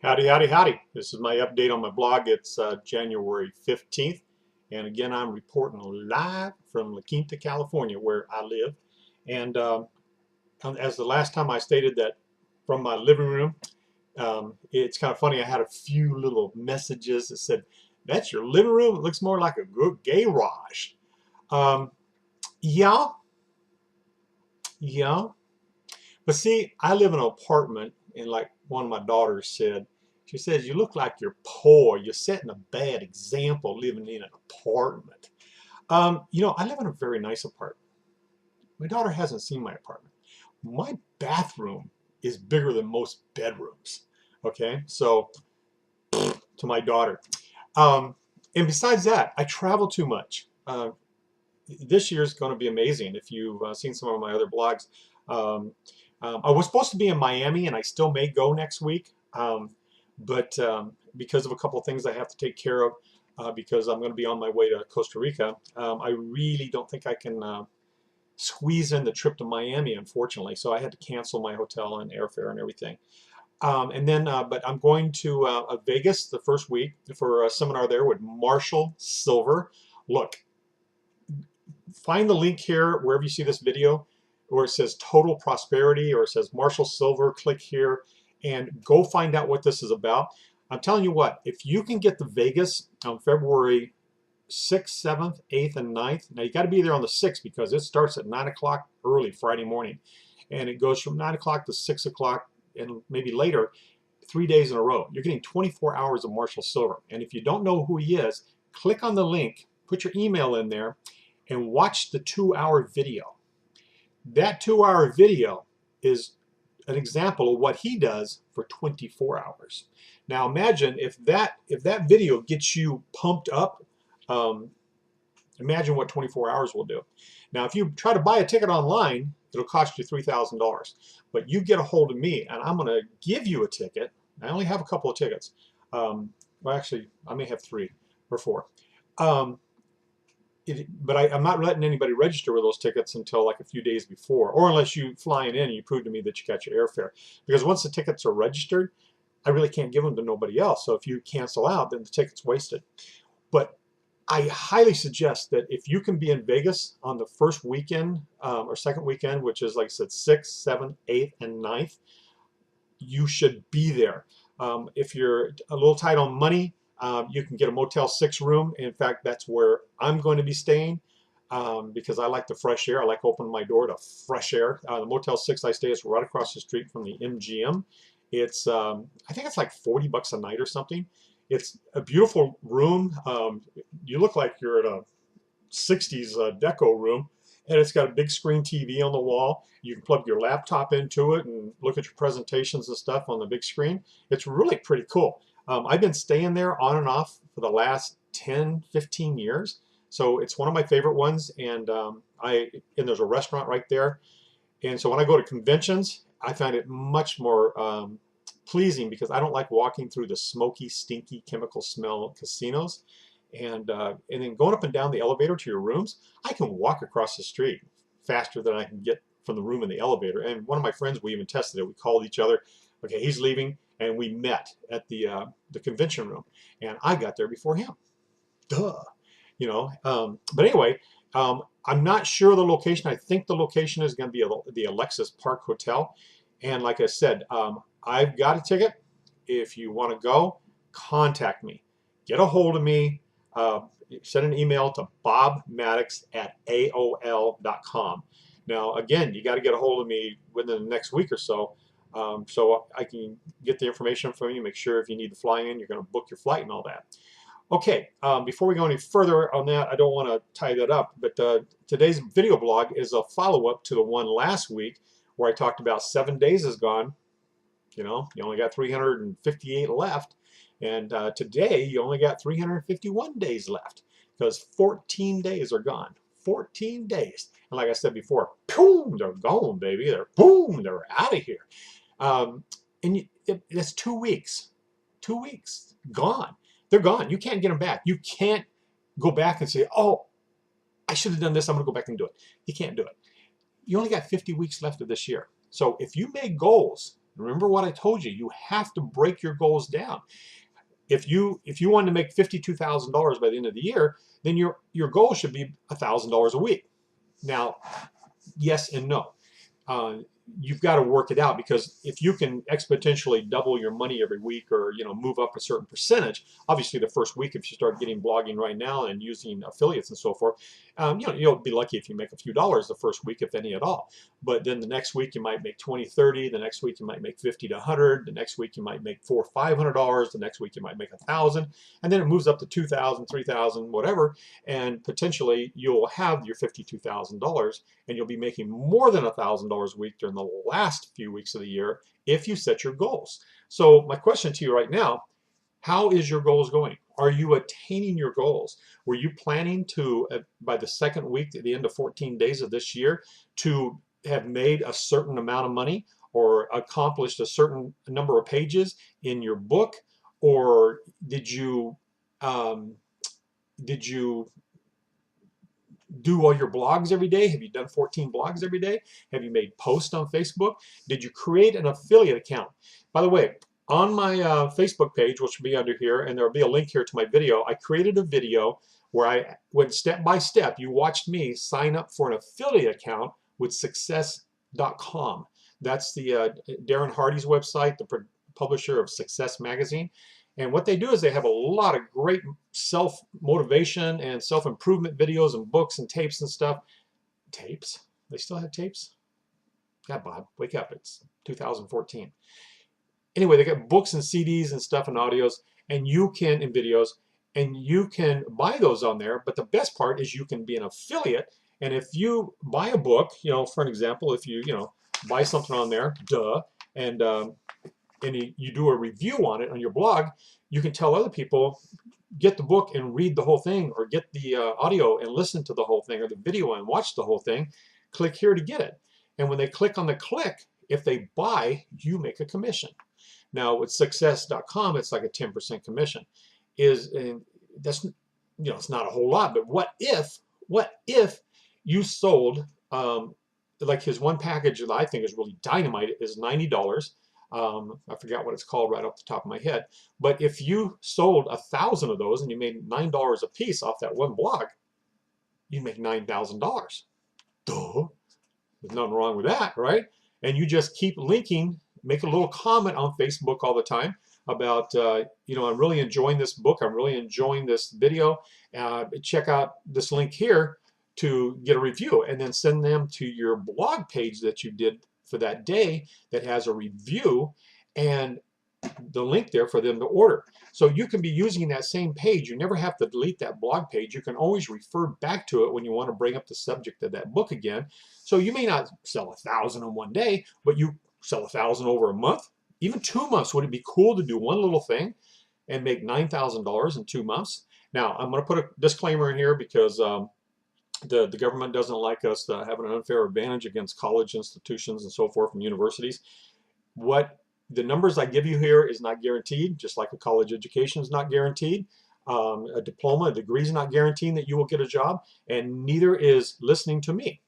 Howdy, howdy, howdy. This is my update on my blog. It's January 15th. And again, I'm reporting live from La Quinta, California, where I live. And as the last time I stated that from my living room, it's kind of funny. I had a few little messages that said, "That's your living room? It looks more like a good garage." Um, yeah, yeah. But see, I live in an apartment, and like one of my daughters said, she says, "You look like you're poor. You're setting a bad example living in an apartment." I live in a very nice apartment. My daughter hasn't seen my apartment. My bathroom is bigger than most bedrooms. Okay, so to my daughter. Um, and besides that, I travel too much. This year is going to be amazing. If you've seen some of my other blogs, um, I was supposed to be in Miami, and I still may go next week, but because of a couple of things I have to take care of, because I'm going to be on my way to Costa Rica, I really don't think I can squeeze in the trip to Miami, unfortunately. So I had to cancel my hotel and airfare and everything. But I'm going to Vegas the first week for a seminar there with Marshall Silver. Look, find the link here wherever you see this video where it says Total Prosperity or it says Marshall Silver. Click here and go find out what this is about. I'm telling you what, if you can get to Vegas on February 6th, 7th, 8th, and 9th, now you got to be there on the 6th because it starts at 9 o'clock early Friday morning, and it goes from 9 o'clock to 6 o'clock and maybe later, 3 days in a row. You're getting 24 hours of Marshall Silver. And if you don't know who he is, click on the link, put your email in there, and watch the 2-hour video. That 2-hour video is an example of what he does for 24 hours. Now imagine if that video gets you pumped up, imagine what 24 hours will do. Now if you try to buy a ticket online, it'll cost you $3,000. But you get a hold of me and I'm going to give you a ticket. I only have a couple of tickets. Well, actually, I may have 3 or 4. I'm not letting anybody register with those tickets until like a few days before, or unless you flying in and you prove to me that you got your airfare. Because once the tickets are registered, I really can't give them to nobody else. So if you cancel out, then the ticket's wasted. But I highly suggest that if you can be in Vegas on the first weekend or second weekend, which is like I said, 6th, 7th, 8th, and 9th, you should be there. If you're a little tight on money, you can get a Motel 6 room. In fact, that's where I'm going to be staying because I like the fresh air. I like opening my door to fresh air. The Motel 6 I stay is right across the street from the MGM. It's I think it's like $40 a night or something. It's a beautiful room. You look like you're in a 60s deco room, and it's got a big screen TV on the wall. You can plug your laptop into it and look at your presentations and stuff on the big screen. It's really pretty cool. I've been staying there on and off for the last 10, 15 years. So it's one of my favorite ones, and there's a restaurant right there. And so when I go to conventions, I find it much more pleasing because I don't like walking through the smoky, stinky, chemical smell casinos. And then going up and down the elevator to your rooms, I can walk across the street faster than I can get from the room in the elevator. And one of my friends, we even tested it. We called each other. Okay, he's leaving, and we met at the convention room, and I got there before him. Duh, But anyway, I'm not sure the location. I think the location is going to be the Alexis Park Hotel, and like I said, I've got a ticket. If you want to go, contact me. Get a hold of me. Send an email to bobmaddox@aol.com. Now, again, you got to get a hold of me within the next week or so, so I can get the information from you, make sure if you need to fly in, you're going to book your flight and all that. Okay, before we go any further on that, I don't want to tie that up, but today's video blog is a follow-up to the one last week where I talked about 7 days is gone. You only got 358 left. And today, you only got 351 days left because 14 days are gone. 14 days. And like I said before, boom, they're gone, baby. They're out of here. That's 2 weeks. 2 weeks. Gone. They're gone. You can't get them back. You can't go back and say, oh, I should have done this. I'm going to go back and do it. You can't do it. You only got 50 weeks left of this year. So if you make goals Remember what I told you. You have to break your goals down. If you want to make $52,000 by the end of the year, then your goal should be $1,000 a week. Now, yes and no. You've got to work it out, because if you can exponentially double your money every week, or move up a certain percentage, obviously the first week, if you start getting blogging right now and using affiliates and so forth, you'll be lucky if you make a few dollars the first week, if any at all. But then the next week you might make 20, 30. The next week you might make 50 to 100. The next week you might make $400 or $500. The next week you might make 1,000, and then it moves up to 2,000, 3,000, whatever, and potentially you'll have your $52,000, and you'll be making more than $1,000 a week during the last few weeks of the year if you set your goals. So my question to you right now, how is your goals going? Are you attaining your goals? Were you planning to, by the second week, at the end of 14 days of this year, to have made a certain amount of money or accomplished a certain number of pages in your book? Or did you do all your blogs every day? Have you done 14 blogs every day? Have you made posts on Facebook? Did you create an affiliate account? By the way, on my Facebook page, which will be under here, and there will be a link here to my video, I created a video where I went step by step. You watched me sign up for an affiliate account with Success.com. That's the Darren Hardy's website, the publisher of Success Magazine. And what they do is they have a lot of great self-motivation and self-improvement videos and books and tapes and stuff. Tapes? They still have tapes? God, Bob, wake up. It's 2014. Anyway, they got books and CDs and stuff and audios, and videos, and you can buy those on there. But the best part is you can be an affiliate. And if you buy a book, for an example, if you, buy something on there, and you do a review on it on your blog, you can tell other people, get the book and read the whole thing, or get the audio and listen to the whole thing, or the video and watch the whole thing. Click here to get it. And when they click on the click, if they buy, you make a commission. Now with Success.com, it's like a 10% commission. And that's, it's not a whole lot, but what if you sold, like his one package that I think is really dynamite is $90. I forgot what it's called right off the top of my head. But if you sold 1,000 of those and you made $9 a piece off that one blog, you make $9,000. Duh. There's nothing wrong with that, right? And you just keep linking, make a little comment on Facebook all the time about, I'm really enjoying this book. I'm really enjoying this video. Check out this link here to get a review, and then send them to your blog page that you did for that day that has a review and the link there for them to order. So you can be using that same page. You never have to delete that blog page. You can always refer back to it when you want to bring up the subject of that book again. So you may not sell 1,000 in one day, but you sell 1,000 over a month, even 2 months. Would it be cool to do one little thing and make $9,000 in 2 months? Now, I'm going to put a disclaimer in here because the government doesn't like us having an unfair advantage against college institutions and so forth from universities. What the numbers I give you here is not guaranteed, just like a college education is not guaranteed. A diploma, a degree is not guaranteeing that you will get a job, and neither is listening to me.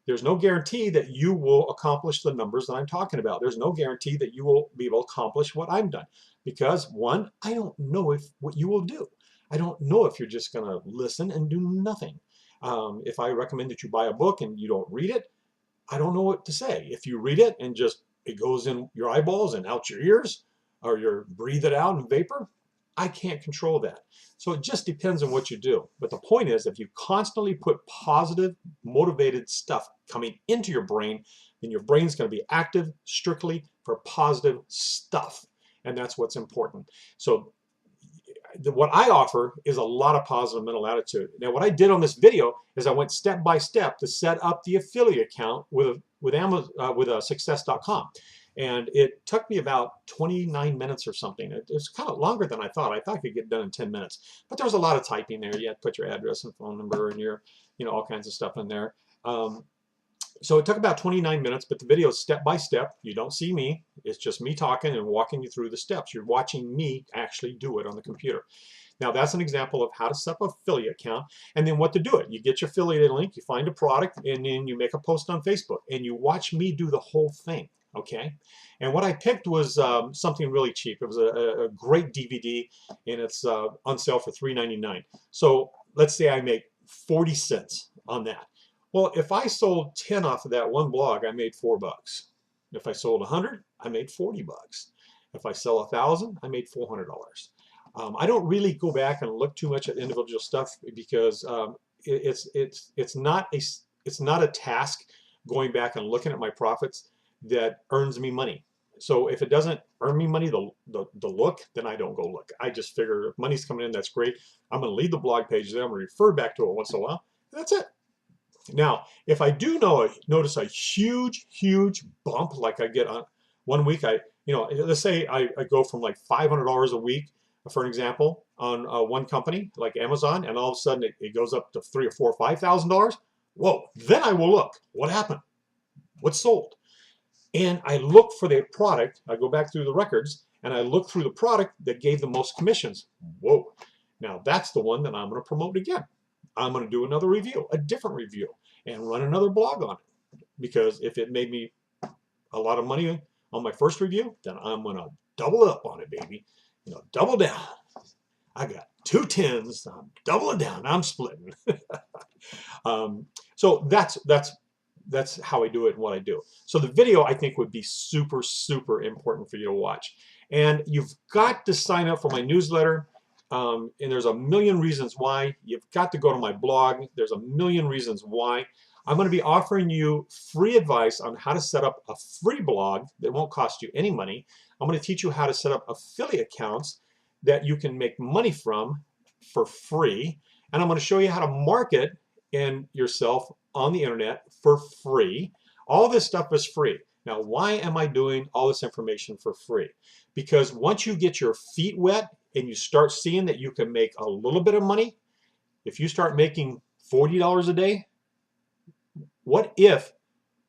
There's no guarantee that you will accomplish the numbers that I'm talking about. There's no guarantee that you will be able to accomplish what I've done, because one, I don't know what you will do. I don't know if you're just going to listen and do nothing. If I recommend that you buy a book and you don't read it, I don't know what to say. If you read it and just it goes in your eyeballs and out your ears, or you breathe it out in vapor, I can't control that. So it just depends on what you do. But the point is, if you constantly put positive, motivated stuff coming into your brain, then your brain's going to be active strictly for positive stuff. And that's what's important. So what I offer is a lot of positive mental attitude. Now, what I did on this video is I went step by step to set up the affiliate account with Success.com. And it took me about 29 minutes or something. It was kind of longer than I thought. I thought I could get done in 10 minutes. But there was a lot of typing there. You had to put your address and phone number and your, all kinds of stuff in there. So it took about 29 minutes, but the video is step by step. You don't see me. It's just me talking and walking you through the steps. You're watching me actually do it on the computer. Now, that's an example of how to set up an affiliate account and then what to do it. You get your affiliate link, you find a product, and then you make a post on Facebook, and you watch me do the whole thing. Okay, and what I picked was something really cheap. It was a great DVD, and it's on sale for $3.99. So let's say I make 40 cents on that. Well, if I sold 10 off of that one blog, I made $4. If I sold 100, I made $40. If I sell 1,000, I made $400. I don't really go back and look too much at individual stuff because it's not a task going back and looking at my profits that earns me money. So if it doesn't earn me money, the look, then I don't go look. I just figure if money's coming in, that's great. I'm going to leave the blog page there. I'm going to refer back to it once in a while. And that's it. Now, if I do notice a huge bump, like I get on one week, let's say I go from like $500 a week, for an example, on one company like Amazon, and all of a sudden it goes up to $3,000 or $4,000 or $5,000. Whoa! Then I will look. What happened? What's sold? And I look for the product. I go back through the records and I look through the product that gave the most commissions. Whoa! Now that's the one that I'm going to promote again. I'm going to do another review, a different review, and run another blog on it. Because if it made me a lot of money on my first review, then I'm going to double up on it, baby. Double down. I got 2 10s. I'm doubling down. I'm splitting. So that's how I do it and what I do. So the video, I think, would be super important for you to watch. And you've got to sign up for my newsletter. And there's a million reasons why. You've got to go to my blog. There's a million reasons why. I'm going to be offering you free advice on how to set up a free blog that won't cost you any money. I'm going to teach you how to set up affiliate accounts that you can make money from for free. And I'm going to show you how to market yourself on the internet for free. All this stuff is free. Now, why am I doing all this information for free? Because once you get your feet wet and you start seeing that you can make a little bit of money, if you start making $40 a day, what if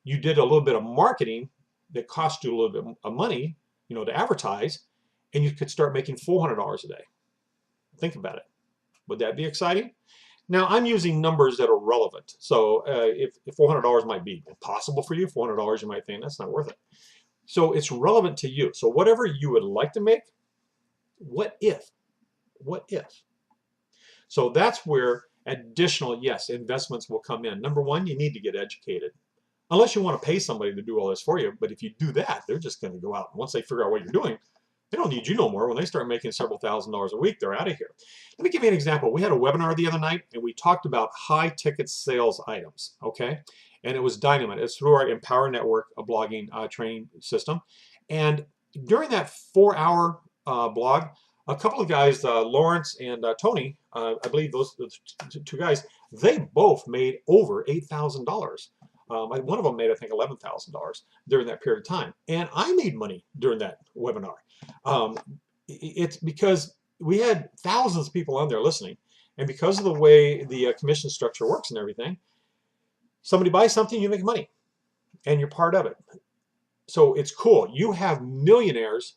you did a little bit of marketing that cost you a little bit of money, to advertise, and you could start making $400 a day? Think about it. Would that be exciting? Now, I'm using numbers that are relevant. So if $400 might be impossible for you, $400 you might think that's not worth it. So it's relevant to you. So whatever you would like to make, what if? What if? So that's where additional, yes, investments will come in. Number one, you need to get educated. Unless you want to pay somebody to do all this for you, but if you do that, they're just going to go out. And once they figure out what you're doing, they don't need you no more. When they start making several $1,000s a week, they're out of here. Let me give you an example. We had a webinar the other night, and we talked about high-ticket sales items, okay? And it was dynamite. It's through our Empower Network, a blogging training system. And during that 4-hour blog, a couple of guys, Lawrence and Tony, I believe those two guys, they both made over $8,000. One of them made, I think, $11,000 during that period of time. And I made money during that webinar. It's because we had thousands of people on there listening. And because of the way the commission structure works and everything, somebody buys something, you make money. And you're part of it. So it's cool. You have millionaires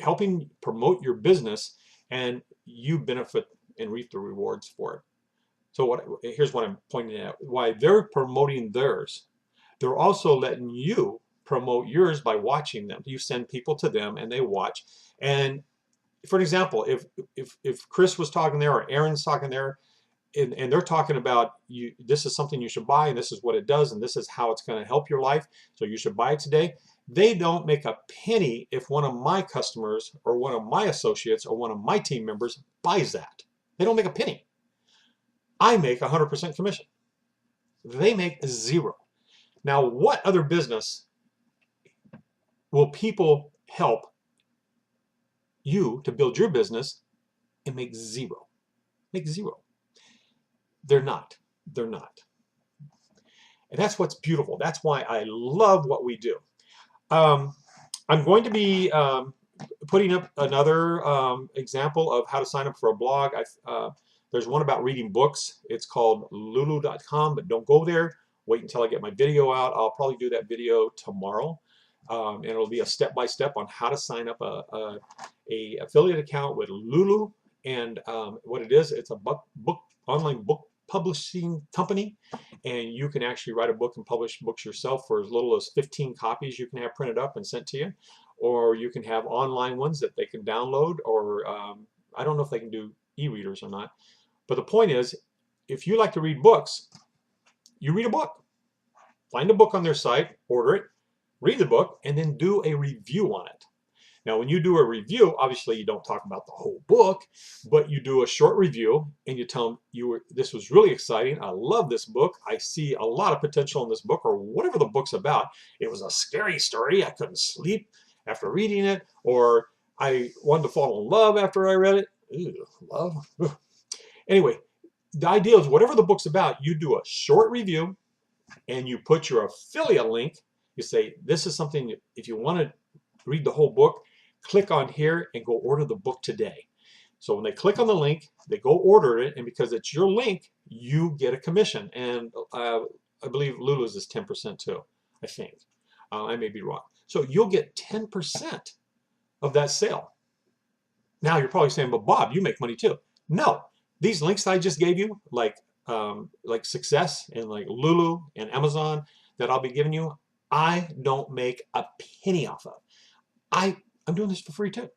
helping promote your business, and you benefit and reap the rewards for it. So here's what I'm pointing out. Why they're promoting theirs. They're also letting you promote yours by watching them. You send people to them and they watch. And for an example, if Chris was talking there or Aaron's talking there, and they're talking about this is something you should buy, and this is what it does, and this is how it's going to help your life, so you should buy it today. They don't make a penny if one of my customers or one of my associates or one of my team members buys that. They don't make a penny. I make 100% commission. They make 0. Now, what other business will people help you to build your business and make 0? Make 0. They're not. They're not. And that's what's beautiful. That's why I love what we do. I'm going to be putting up another example of how to sign up for a blog. There's one about reading books. It's called lulu.com, but don't go there. Wait until I get my video out. I'll probably do that video tomorrow. And it'll be a step-by-step on how to sign up a affiliate account with Lulu. And what it is, it's a online book publishing company, and you can actually write a book and publish books yourself for as little as 15 copies you can have printed up and sent to you. Or you can have online ones that they can download, or I don't know if they can do e-readers or not. But the point is, if you like to read books, you read a book. Find a book on their site, order it, read the book, and then do a review on it. Now, when you do a review, obviously you don't talk about the whole book, but you do a short review and you tell them this was really exciting. I love this book. I see a lot of potential in this book, or whatever the book's about. It was a scary story. I couldn't sleep after reading it, or I wanted to fall in love after I read it. Ew, love. Ugh. Anyway, the idea is whatever the book's about, you do a short review and you put your affiliate link. You say, this is something, if you want to read the whole book, click on here and go order the book today. So when they click on the link, they go order it, and because it's your link, you get a commission. And I believe Lulu's is 10% too, I think. I may be wrong. So you'll get 10% of that sale. Now you're probably saying, but Bob, you make money too. No, these links I just gave you, like Success and like Lulu and Amazon that I'll be giving you, I don't make a penny off of. I'm doing this for free too.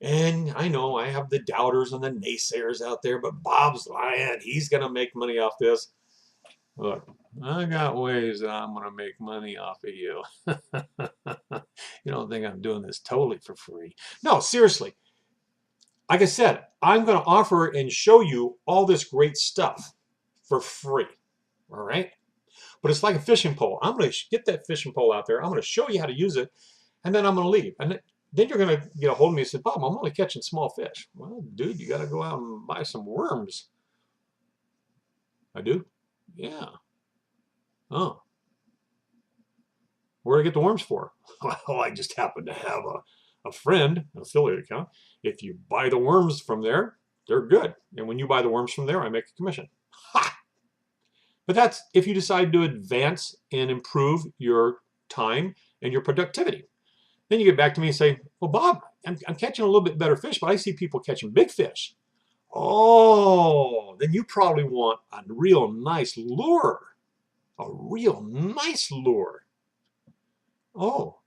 And I know I have the doubters and the naysayers out there, but Bob's lying. He's going to make money off this. Look, I got ways that I'm going to make money off of you. You don't think I'm doing this totally for free. No, seriously. Like I said, I'm going to offer and show you all this great stuff for free. All right? But it's like a fishing pole. I'm going to get that fishing pole out there. I'm going to show you how to use it, and then I'm going to leave. And then you're going to get a hold of me and say, Bob, I'm only catching small fish. Well, dude, you got to go out and buy some worms. I do? Yeah. Oh. Where do I get the worms for? Well, I just happen to have a friend, an affiliate account. If you buy the worms from there, they're good. And when you buy the worms from there, I make a commission. Ha! But that's if you decide to advance and improve your time and your productivity. Then you get back to me and say, well, Bob, I'm catching a little bit better fish, but I see people catching big fish. Oh, then you probably want a real nice lure. A real nice lure. Oh,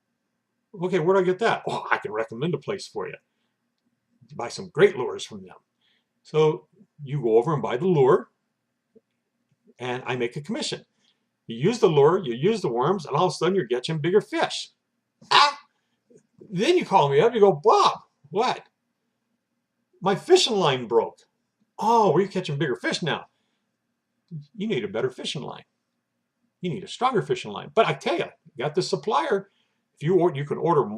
okay, where do I get that? Oh, I can recommend a place for you. You buy some great lures from them. So you go over and buy the lure, and I make a commission. You use the lure, you use the worms, and all of a sudden you're catching bigger fish. Ah! Then you call me up, you go, Bob, what? My fishing line broke. Oh, we're catching bigger fish now. You need a better fishing line. You need a stronger fishing line. But I tell you, you got the supplier. If you can order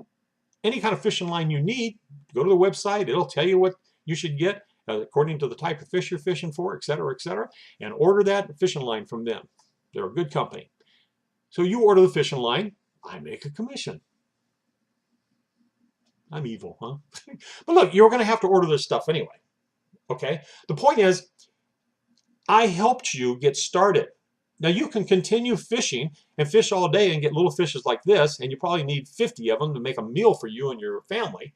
any kind of fishing line you need, go to the website. It'll tell you what you should get according to the type of fish you're fishing for, et cetera, and order that fishing line from them. They're a good company. So you order the fishing line, I make a commission. I'm evil, huh? But look, you're going to have to order this stuff anyway. Okay? The point is, I helped you get started. Now you can continue fishing and fish all day and get little fishes like this, and you probably need 50 of them to make a meal for you and your family.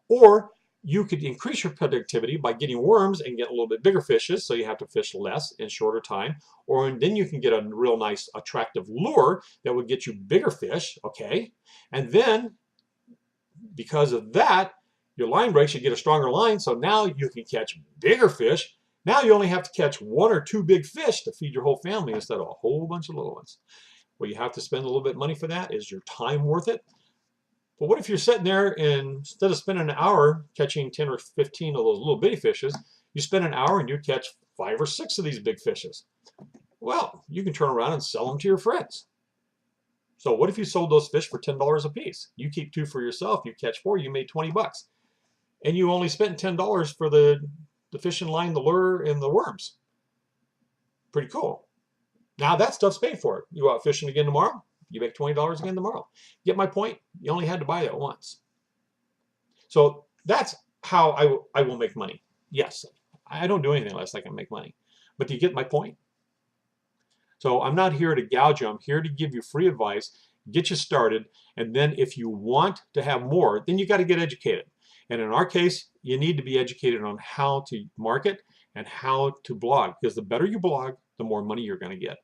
Or you could increase your productivity by getting worms and get a little bit bigger fishes, so you have to fish less in shorter time. Or then you can get a real nice, attractive lure that would get you bigger fish, okay? And then, because of that, your line breaks, you get a stronger line, so now you can catch bigger fish. Now you only have to catch 1 or 2 big fish to feed your whole family instead of a whole bunch of little ones. Well, you have to spend a little bit of money for that. Is your time worth it? But what if you're sitting there and instead of spending an hour catching 10 or 15 of those little bitty fishes, you spend an hour and you catch 5 or 6 of these big fishes? Well, you can turn around and sell them to your friends. So what if you sold those fish for $10 a piece? You keep 2 for yourself, you catch 4, you made 20 bucks. And you only spent $10 for the fishing line, the lure, and the worms. Pretty cool. Now that stuff's paid for. You go out fishing again tomorrow, you make $20 again tomorrow. Get my point? You only had to buy that once. So that's how I will make money. Yes, I don't do anything unless I can make money. But do you get my point? So I'm not here to gouge you. I'm here to give you free advice, get you started, and then if you want to have more, then you got to get educated. And in our case, you need to be educated on how to market and how to blog, because the better you blog, the more money you're going to get.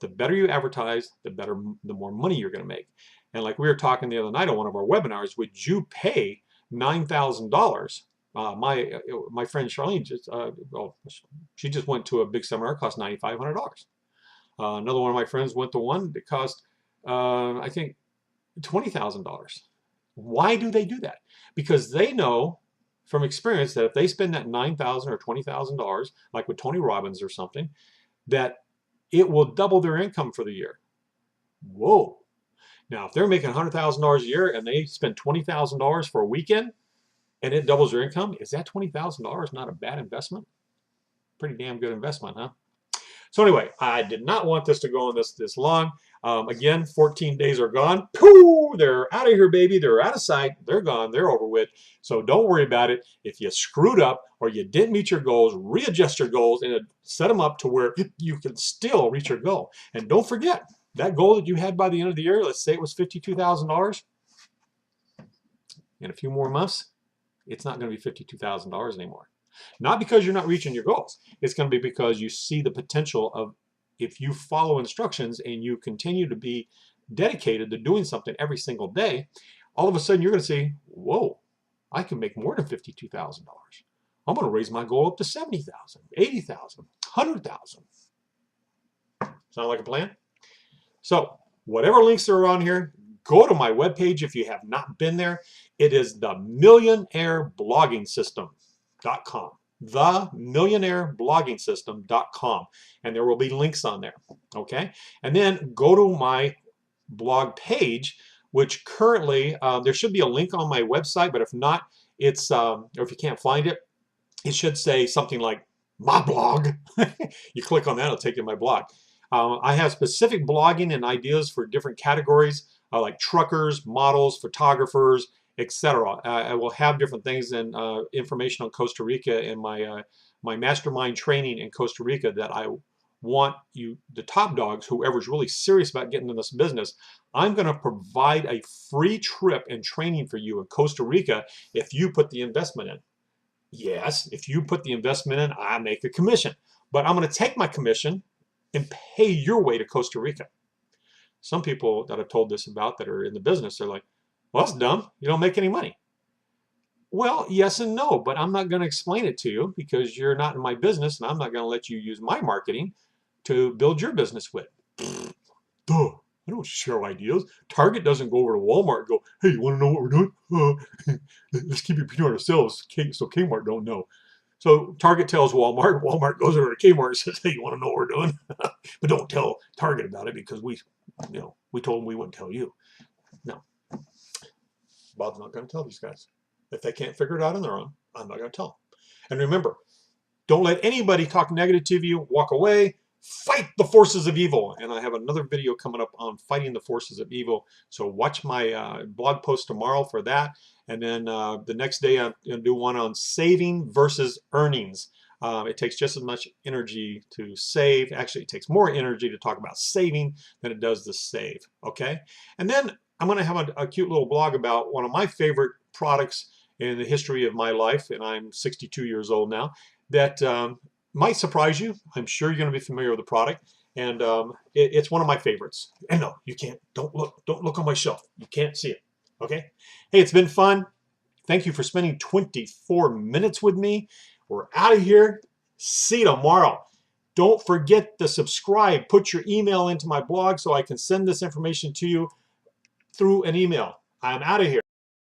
The better you advertise, the more money you're going to make. And like we were talking the other night on one of our webinars, would you pay $9,000? My friend Charlene she just went to a big seminar. It cost $9,500. Another one of my friends went to one that cost I think $20,000. Why do they do that? Because they know from experience that if they spend that $9,000 or $20,000, like with Tony Robbins or something, that it will double their income for the year. Whoa. Now, if they're making $100,000 a year and they spend $20,000 for a weekend and it doubles their income, is that $20,000 not a bad investment? Pretty damn good investment, huh? So anyway, I did not want this to go on this long. Again, 14 days are gone. Pooh! They're out of here, baby. They're out of sight. They're gone. They're over with. So don't worry about it. If you screwed up or you didn't meet your goals, readjust your goals and set them up to where you can still reach your goal. And don't forget, that goal that you had by the end of the year, let's say it was $52,000. In a few more months, it's not going to be $52,000 anymore. Not because you're not reaching your goals. It's going to be because you see the potential of, if you follow instructions and you continue to be dedicated to doing something every single day, all of a sudden you're going to say, whoa, I can make more than $52,000. I'm going to raise my goal up to $70,000, $80,000, $100,000. Sound like a plan? So whatever links are on here, go to my webpage if you have not been there. It is the millionaireblogging.com. TheMillionaireBloggingSystem.com, and there will be links on there. Okay, and then go to my blog page, which currently there should be a link on my website, but if not, it's or if you can't find it, it should say something like my blog. You click on that, it'll take you to my blog. I have specific blogging and ideas for different categories, like truckers, models, photographers, etc. I will have different things and information on Costa Rica and my mastermind training in Costa Rica that I want you, the top dogs, whoever's really serious about getting in this business, I'm going to provide a free trip and training for you in Costa Rica if you put the investment in. Yes, if you put the investment in, I make a commission. But I'm going to take my commission and pay your way to Costa Rica. Some people that I've told this about that are in the business, they're like, well, that's dumb. You don't make any money. Well, yes and no, but I'm not going to explain it to you because you're not in my business, and I'm not going to let you use my marketing to build your business with. Duh. I don't share ideas. Target doesn't go over to Walmart and go, hey, you want to know what we're doing? Let's keep it between ourselves so Kmart don't know. So Target tells Walmart. Walmart goes over to Kmart and says, hey, you want to know what we're doing? But don't tell Target about it because we told them we wouldn't tell you. No. Bob's not going to tell these guys. If they can't figure it out on their own, I'm not going to tell them. And remember, don't let anybody talk negative to you. Walk away. Fight the forces of evil. And I have another video coming up on fighting the forces of evil. So watch my blog post tomorrow for that. And then the next day I'm going to do one on saving versus earnings. It takes just as much energy to save. Actually, it takes more energy to talk about saving than it does to save. Okay? And then I'm going to have a cute little blog about one of my favorite products in the history of my life, and I'm 62 years old now, that might surprise you. I'm sure you're going to be familiar with the product, and it's one of my favorites. And no, you can't. Don't look on my shelf. You can't see it. Okay? Hey, it's been fun. Thank you for spending 24 minutes with me. We're out of here. See you tomorrow. Don't forget to subscribe. Put your email into my blog so I can send this information to you through an email. I'm out of here.